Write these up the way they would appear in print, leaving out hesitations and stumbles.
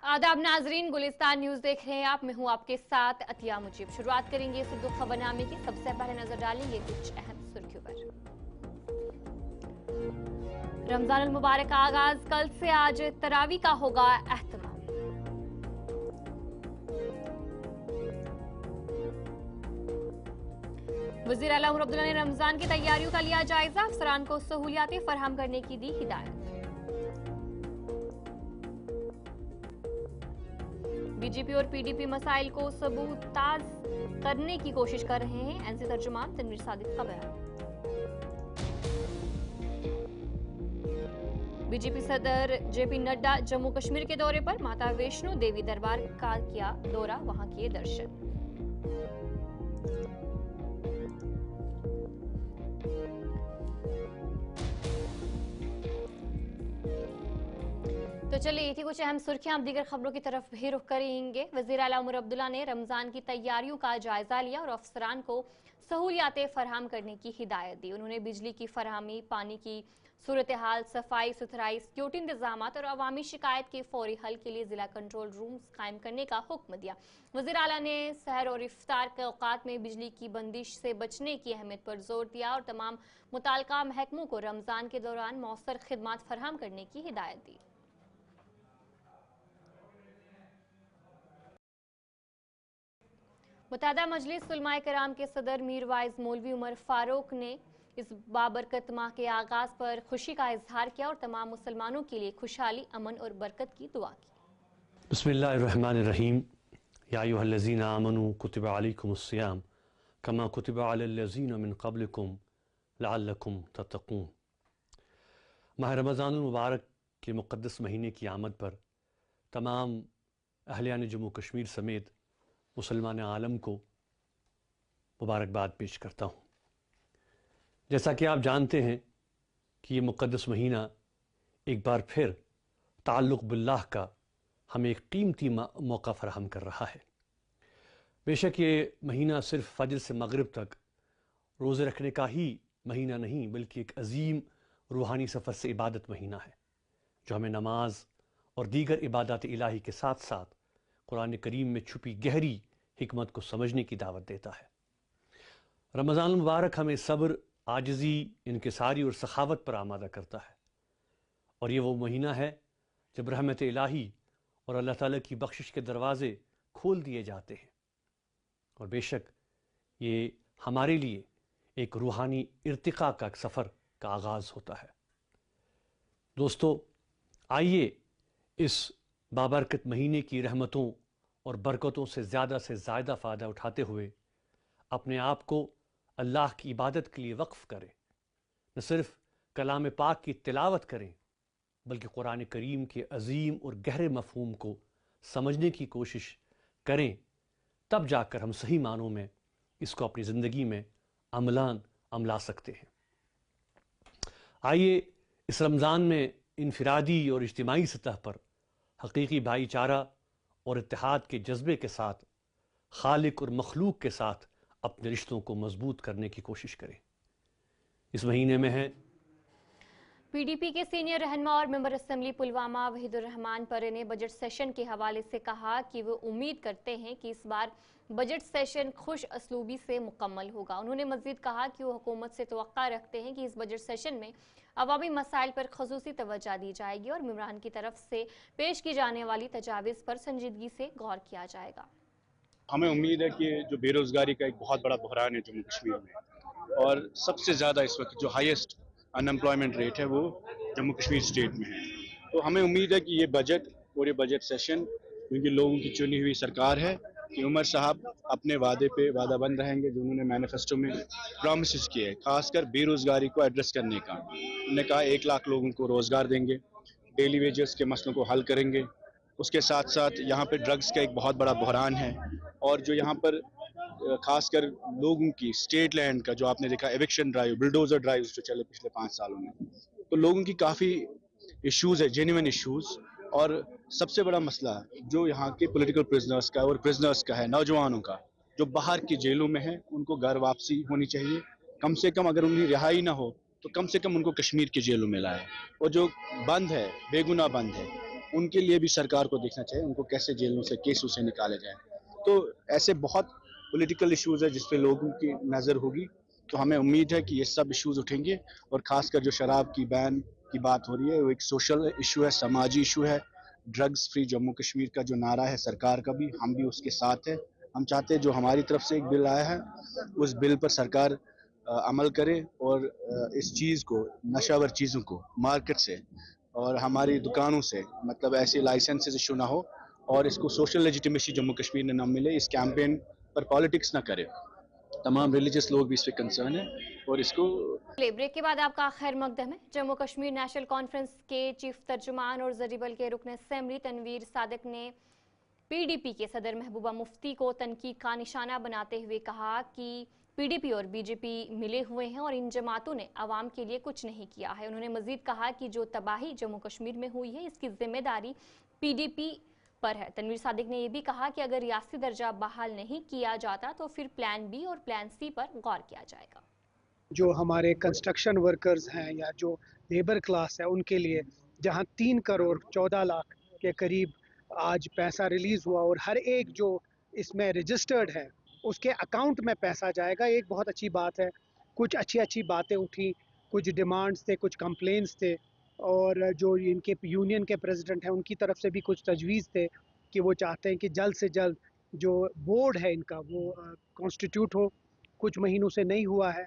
आदाब नाजरीन, गुलिस्तान न्यूज देख रहे हैं आप। मैं हूं आपके साथ अतिया मुजीब। शुरुआत करेंगे इस उर्दू खबरनामे की। सबसे पहले नजर डालेंगे कुछ अहम सुर्खियों पर। रमजान अल मुबारक का आगाज कल से आज तरावी का होगा एहतमाम। वजीर आला उमर अब्दुल्ला ने रमजान की तैयारियों का लिया जायजा। अफसरान को सहूलियातें फराहम करने की दी हिदायत। बीजेपी और पीडीपी मसाइल को सबूताज करने की कोशिश कर रहे हैं। एनसी तर्जुमान तनवीर सादिक का बयान। बीजेपी सदर जेपी नड्डा जम्मू कश्मीर के दौरे पर। माता वैष्णो देवी दरबार का किया दौरा, वहां किए दर्शन। तो चलिए, ये थी कुछ अहम सुर्खियां। अब दीगर खबरों की तरफ भी रुख करेंगे। वजीर आला उमर अब्दुल्ला ने रमजान की तैयारियों का जायजा लिया और अफसरान को सहूलियातें फराहम करने की हिदायत दी। उन्होंने बिजली की फराहमी, पानी की सूरत हाल, सफाई सुथराई, सिक्योरिटी इंतजाम और अवामी शिकायत के फौरी हल के लिए जिला कंट्रोल रूम्स कायम करने का हुक्म दिया। वजीर आला ने सहर और इफ्तार के औकात में बिजली की बंदिश से बचने की अहमियत पर जोर दिया और तमाम मुताल्लिका महकमों को रमजान के दौरान मौसर खिदमात फराहम करने की हिदायत दी। मुतादा मजलिस उलमाए कराम के सदर मीर वाइज मौलवी उमर फारूक ने इस बाबरकत माह के आगाज पर खुशी का इजहार किया और तमाम मुसलमानों के लिए खुशहाली, अमन और बरकत की दुआ की। बिस्मिल्लाहिर्रहमानिर्रहीम। या अय्युहल्लज़ीना आमनू कुतिबा अलैकुमुस्सियाम कमा कुतिबा अलल्लज़ीना मिन क़ब्लिकुम लअल्लकुम तत्तक़ून। माह रमज़ानुल मुबारक के मुक़द्दस महीने की आमद पर तमाम अहलियान जम्मू कश्मीर समेत मुसलमान आलम को मुबारकबाद पेश करता हूँ। जैसा कि आप जानते हैं कि ये मुक़द्दस महीना एक बार फिर ताल्लुक़ बिल्लाह का हमें एक कीमती मौका फ़राहम कर रहा है। बेशक ये महीना सिर्फ़ फ़जर से मग़रिब तक रोज़े रखने का ही महीना नहीं, बल्कि एक अज़ीम रूहानी सफ़र से इबादत महीना है, जो हमें नमाज और दीगर इबादत इलाही के साथ साथ कुरान करीम में छुपी गहरी हिकमत को समझने की दावत देता है। रमज़ान मुबारक हमें सब्र, आजिज़ी, इनकिसारी और सखावत पर आमादा करता है, और ये वो महीना है जब रहमत इलाही और अल्लाह ताला की बख्शिश के दरवाज़े खोल दिए जाते हैं, और बेशक ये हमारे लिए एक रूहानी इर्तिक़ा का सफ़र का आगाज़ होता है। दोस्तों, आइए इस बाबरकत महीने की रहमतों और बरकतों से ज़्यादा फ़ायदा उठाते हुए अपने आप को अल्लाह की इबादत के लिए वक्फ़ करें। न सिर्फ़ कलाम पाक की तिलावत करें, बल्कि कुरान करीम के अज़ीम और गहरे मफ़हूम को समझने की कोशिश करें। तब जाकर हम सही मानों में इसको अपनी ज़िंदगी में अमला सकते हैं। आइए इस रमज़ान में इनफिरादी और इज्तिमाई सतह पर हकीकी भाईचारा और इत्तेहाद के जज्बे के साथ खालिक और मखलूक के साथ अपने रिश्तों को मजबूत करने की कोशिश करें। इस महीने में है पीडीपी के सीनियर रहनुमा और मेंबर असेंबली पुलवामा वहीदुर रहमान परे ने बजट सेशन के हवाले से कहा कि वो उम्मीद करते हैं कि इस बार बजट सेशन खुश असलूबी से मुकम्मल होगा। उन्होंने मजीद कहा कि वो हुकूमत से तवक्का रखते हैं कि इस बजट सेशन में अवामी मसाइल पर खसूसी तवज्जो दी जाएगी और मेंबरान की तरफ से पेश की जाने वाली तजावीज़ पर संजीदगी से गौर किया जाएगा। हमें उम्मीद है कि जो बेरोजगारी का एक बहुत बड़ा बहरान है जम्मू कश्मीर में, और सबसे ज़्यादा इस वक्त जो हाईएस्ट अनएम्प्लॉयमेंट रेट है वो जम्मू कश्मीर स्टेट में है। तो हमें उम्मीद है कि ये बजट और ये बजट सेशन, क्योंकि लोगों की चुनी हुई सरकार है, कि उमर साहब अपने वादे पे वादाबंद रहेंगे जो उन्होंने मैनिफेस्टो में प्रॉमिसेस किए, खासकर बेरोजगारी को एड्रेस करने का। उन्होंने कहा 1 लाख लोगों को रोजगार देंगे, डेली वेजेस के मसलों को हल करेंगे। उसके साथ साथ यहाँ पे ड्रग्स का एक बहुत बड़ा बहरान है, और जो यहाँ पर खासकर लोगों की स्टेट लैंड का जो आपने देखा एविक्शन ड्राइव, बुलडोजर ड्राइव जो चले पिछले 5 सालों में, तो लोगों की काफ़ी इश्यूज है, जेन्युइन इश्यूज। और सबसे बड़ा मसला जो यहाँ के पॉलिटिकल प्रिजनर्स का और प्रिजनर्स का है, नौजवानों का जो बाहर की जेलों में है, उनको घर वापसी होनी चाहिए। कम से कम अगर उन्हें रिहाई ना हो तो कम से कम उनको कश्मीर की जेलों में लाए, और जो बंद है बेगुनाह बंद है ان کے لیے بھی سرکار کو دیکھنا چاہیے ان کو کیسے جیلوں سے کیسوں سے نکالے جائیں. تو ایسے بہت پولیٹیکل ایشوز ہے جس پہ لوگوں کی نظر ہوگی. تو ہمیں امید ہے کہ یہ سب ایشوز اٹھیں گے اور خاص کر جو شراب کی بین کی بات ہو رہی ہے وہ ایک سوشل ایشو ہے, سماجی ایشو ہے. ڈرگز فری جموں کشمیر کا جو نعرہ ہے سرکار کا بھی, ہم بھی اس کے ساتھ ہیں. ہم چاہتے ہیں جو ہماری طرف سے ایک بل آیا ہے اس بل پر سرکار عمل کرے اور اس چیز کو, نشہ ور چیزوں کو مارکیٹ سے اور ہماری دکانوں سے مطلب ایسے لائسنسز ایشو نہ ہو اور اس کو سوشل لیجیٹیمیسی جموں کشمیر نے نہ ملے. اس کیمپین پر پالیٹکس نہ کرے. تمام ریلیجس لوگ بھی اس پہ کنسرن ہیں اور اس کو. بریک کے بعد آپ کا خیر مقدم ہے. جموں کشمیر نیشنل کانفرنس کے چیف ترجمان اور زریبل کے رکن اسمبلی تنویر صادق نے پی ڈی پی کے صدر محبوبہ مفتی کو تنقید کا نشانہ بناتے ہوئے کہا کہ پی ڈی پی اور بی جے پی ملے ہوئے ہیں اور ان جماعتوں نے عوام کے لیے کچھ نہیں کیا ہے. انہوں نے مزید کہا کہ جو تباہی جموں کشمیر میں ہوئی ہے اس کی ذمہ داری پی ڈی پی پر ہے. تنویر صادق نے یہ بھی کہا کہ اگر ریاستی درجہ بحال نہیں کیا جاتا تو پھر پلان بی اور پلان سی پر غور کیا جائے گا. جو ہمارے کنسٹرکشن ورکرز ہیں یا جو لیبر کلاس ہے ان کے لیے جہاں 3 کروڑ 14 لاکھ کے قریب آج پیسہ ریلیز ہوا اور ہر ایک جو اس میں رجسٹرڈ ہے اس کے اکاؤنٹ میں پیسہ جائے گا, ایک بہت اچھی بات ہے. کچھ اچھی باتیں اٹھی, کچھ ڈیمانڈز تھے, کچھ کمپلینس تھے اور جو ان کے یونین کے پریزیڈنٹ ہیں ان کی طرف سے بھی کچھ تجویز تھے کہ وہ چاہتے ہیں کہ جلد سے جلد جو بورڈ ہے ان کا وہ کانسٹیٹیوٹ ہو. کچھ مہینوں سے نہیں ہوا ہے.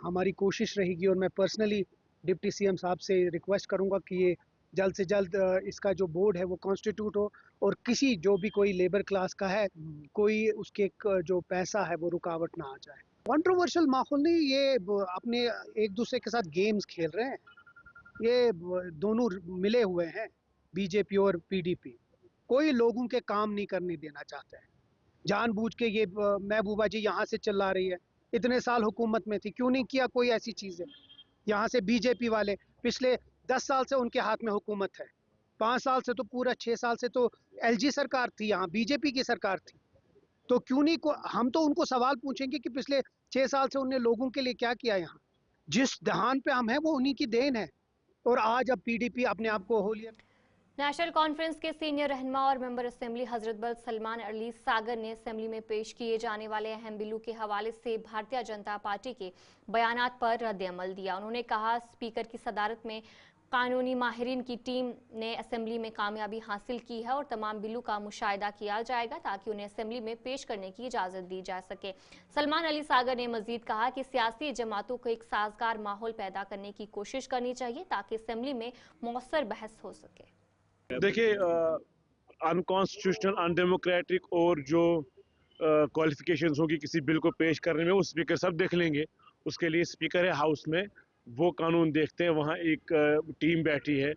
ہماری کوشش رہے گی اور میں پرسنلی ڈپٹی سی ایم صاحب سے ریکویسٹ کروں گا کہ یہ جلد سے جلد اس کا جو بورڈ ہے وہ کانسٹیٹیوٹ ہو اور کسی جو بھی کوئی لیبر کلاس کا ہے کوئی اس کے جو پیسہ ہے وہ رکاوٹ نہ آ جائے. کنٹروورشل ماحول نہیں, یہ اپنے ایک دوسرے کے ساتھ گیمز کھیل رہے ہیں. یہ دونوں ملے ہوئے ہیں بی جے پی اور پی ڈی پی. کوئی لوگوں کے کام نہیں کرنے دینا چاہتا ہے. جان بوجھ کے یہ محبوبہ جی یہاں سے چلا رہی ہے, اتنے سال حکومت میں تھی, کیوں نہیں کیا کوئی ایسی چیز ہے. یہاں سے بی جے پی والے پچھلے 10 سال سے ان کے ہاتھ میں حکومت ہے, 5 سال سے تو پورا 6 سال سے تو ایل جی سرکار تھی, یہاں بی جے پی کی سرکار تھی. تو کیوں نہیں ہم تو ان کو سوال پوچھیں گے کہ پچھلے 6 سال سے انہوں نے لوگوں کے لیے کیا کیا. یہاں جس دہان پہ ہم ہیں وہ انہی کی دین ہے اور آج اب پی ڈی پی اپنے آپ کو اہلیت. نیشنل کانفرنس کے سینئر رہنما اور ممبر اسمبلی حضرت بل سلمان علی ساگر نے اسمبلی میں پیش کیے جانے والے اہم بلوں کے حوالے سے بھارتیہ جنتا پارٹی کے بیانات پر رد عمل دیا. انہوں نے کہا اسپیکر کی صدارت میں قانونی ماہرین کی ٹیم نے اسمبلی میں کامیابی حاصل کی ہے اور تمام بلوں کا مشاہدہ کیا جائے گا تاکہ انہیں اسمبلی میں پیش کرنے کی اجازت دی جا سکے. سلمان علی ساگر نے مزید کہا کہ سیاسی جماعتوں کو ایک سازگار ماحول پیدا کرنے کی کوشش کرنی چاہیے تاکہ اسمبلی میں مؤثر بحث ہو سکے. دیکھیے انکانسٹیٹیوشنل ان ڈیموکریٹک اور جو کوالیفیکیشنز ہوگی کسی بل کو پیش کرنے میں وہ اسپیکر سب دیکھ لیں گے. اس کے لیے اسپیکر ہے ہاؤس میں, وہ قانون دیکھتے ہیں. وہاں ایک ٹیم بیٹھی ہے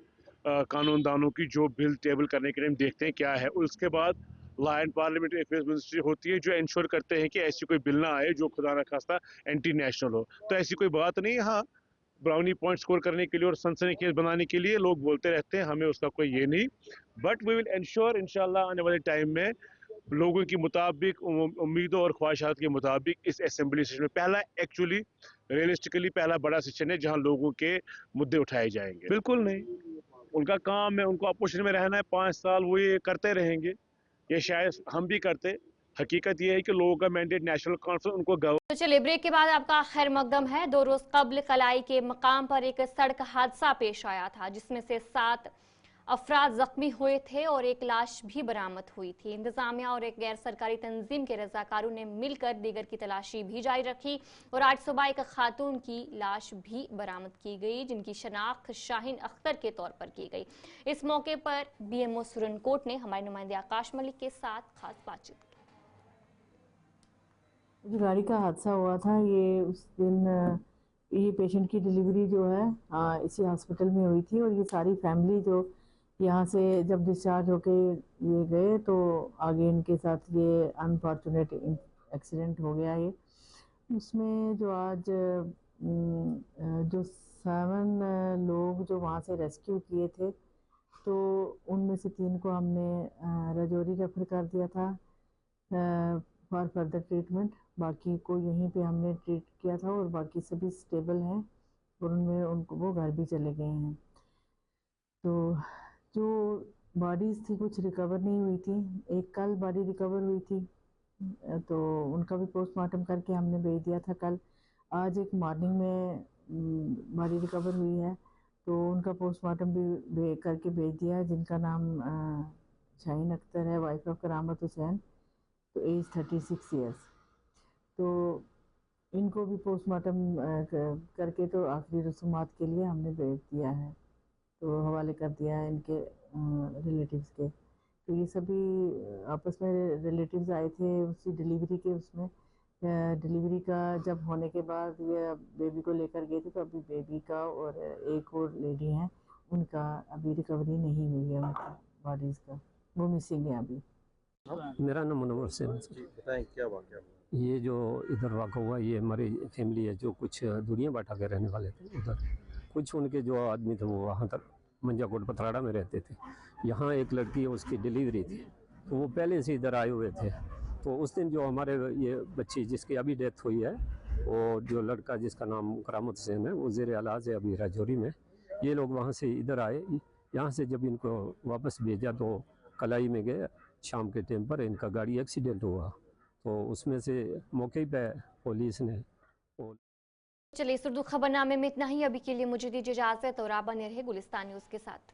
قانون دانوں کی جو بل ٹیبل کرنے کے لیے ہم دیکھتے ہیں کیا ہے. اس کے بعد law and parliamentary affairs ministry ہوتی ہے جو انشور کرتے ہیں کہ ایسی کوئی بل نہ آئے جو خدا نخواستہ اینٹی نیشنل ہو. تو ایسی کوئی بات نہیں. ہاں براؤنی پوائنٹ سکور کرنے کے لیے اور سنسنی خیز بنانے کے لیے لوگ بولتے رہتے ہیں, ہمیں اس کا کوئی یہ نہیں. بٹ وی ول انشور انشاءاللہ آنے والے ٹائم میں لوگوں کے مطابق امیدوں اور خواہشات کے مطابق اس اسمبلی سیشن میں پہلا ایکچولی ریئلسٹکلی پہلا بڑا سیشن ہے جہاں لوگوں کے مدعے اٹھائے جائیں گے. بالکل نہیں, ان کا کام ہے, ان کو اپوزیشن میں رہنا ہے 5 سال, وہ یہ کرتے رہیں گے. یہ شاید ہم بھی کرتے. حقیقت یہ ہے کہ لوگوں کا مینڈیٹ نیشنل کانفرنس ان کو تو چلیے بریک کے بعد آپ کا خیر مقدم ہے. 2 روز قبل قلائی کے مقام پر ایک سڑک حادثہ پیش آیا تھا جس میں سے 7 افراد زخمی ہوئے تھے اور ایک لاش بھی برآمد ہوئی تھی. انتظامیہ اور ایک غیر سرکاری تنظیم کے رضاکاروں نے مل کر دیگر کی تلاشی بھی جاری رکھی اور آج صبح ایک خاتون کی لاش بھی برآمد کی گئی جن کی شناخت شاہین اختر کے طور پر کی گئی. اس موقع پر بی ایم او سرن کوٹ نے ہمارے نمائندے آکاش ملک کے ساتھ خاص بات چیت کی. جو گاڑی کا حادثہ ہوا تھا یہ اس دن یہ پیشنٹ کی ڈیلیوری جو ہے اسی ہاسپٹل میں ہوئی تھی اور یہ ساری فیملی جو یہاں سے جب ڈسچارج ہو کے یہ گئے تو آگے ان کے ساتھ یہ انفارچونیٹ ایکسیڈنٹ ہو گیا. یہ اس میں جو آج جو 7 لوگ جو وہاں سے ریسکیو کیے تھے تو ان میں سے 3 کو ہم نے راجوری ریفر کر دیا تھا فار فردر ٹریٹمنٹ. باقی کو یہیں پہ ہم نے ٹریٹ کیا تھا اور باقی سبھی سٹیبل ہیں اور ان میں وہ گھر بھی چلے گئے ہیں. تو جو बॉडीज़ थी कुछ रिकवर नहीं हुई थी, एक कल बॉडी रिकवर हुई थी, तो उनका भी पोस्टमार्टम करके हमने भेज दिया था कल। आज एक मॉर्निंग में बॉडी रिकवर हुई है, तो उनका पोस्टमार्टम भी करके भेज दिया है, जिनका नाम शाहीन अख्तर है, वाइफ ऑफ करामत हुसैन, तो एज 36 ईयर्स। तो इनको भी पोस्टमार्टम करके तो आखिरी रसूमात के लिए हमने भेज दिया है, तो हवाले कर दिया है इनके रिलेटिव्स के। तो ये सभी आपस में रिलेटिव्स आए थे उसी डिलीवरी के, उसमें डिलीवरी का जब होने के बाद ये बेबी को लेकर गए थे, तो अभी बेबी का और एक और लेडी हैं, उनका अभी रिकवरी नहीं हुई है, उनकी बॉडीज़ का, वो मिसिंग है अभी। मेरा नाम मुनव्वर हुसैन है। बताएं क्या वाक़या हुआ? ये जो इधर वाक़ा हुआ, ये हमारी फैमिली है जो कुछ दुनिया बाटा के रहने वाले थे। उधर कुछ उनके जो आदमी थे वो वहाँ तक मंजाकोट पथराड़ा में रहते थे। यहाँ एक लड़की है, उसकी डिलीवरी थी, तो वो पहले से इधर आए हुए थे। तो उस दिन जो हमारे ये बच्ची जिसकी अभी डेथ हुई है, और जो लड़का जिसका नाम करामत हुसैन है, वो ज़ेर इलाज है अभी राजौरी में। ये लोग वहाँ से इधर आए, यहाँ से जब इनको वापस भेजा तो कलाई में गए, शाम के टाइम पर इनका गाड़ी एक्सीडेंट हुआ, तो उसमें से मौके पे पुलिस ने। चलिए इस उर्दू खबरनामे में इतना ही। अभी के लिए मुझे दीजिए इजाजत और आप बने रहे गुलिस्तान न्यूज़ के साथ।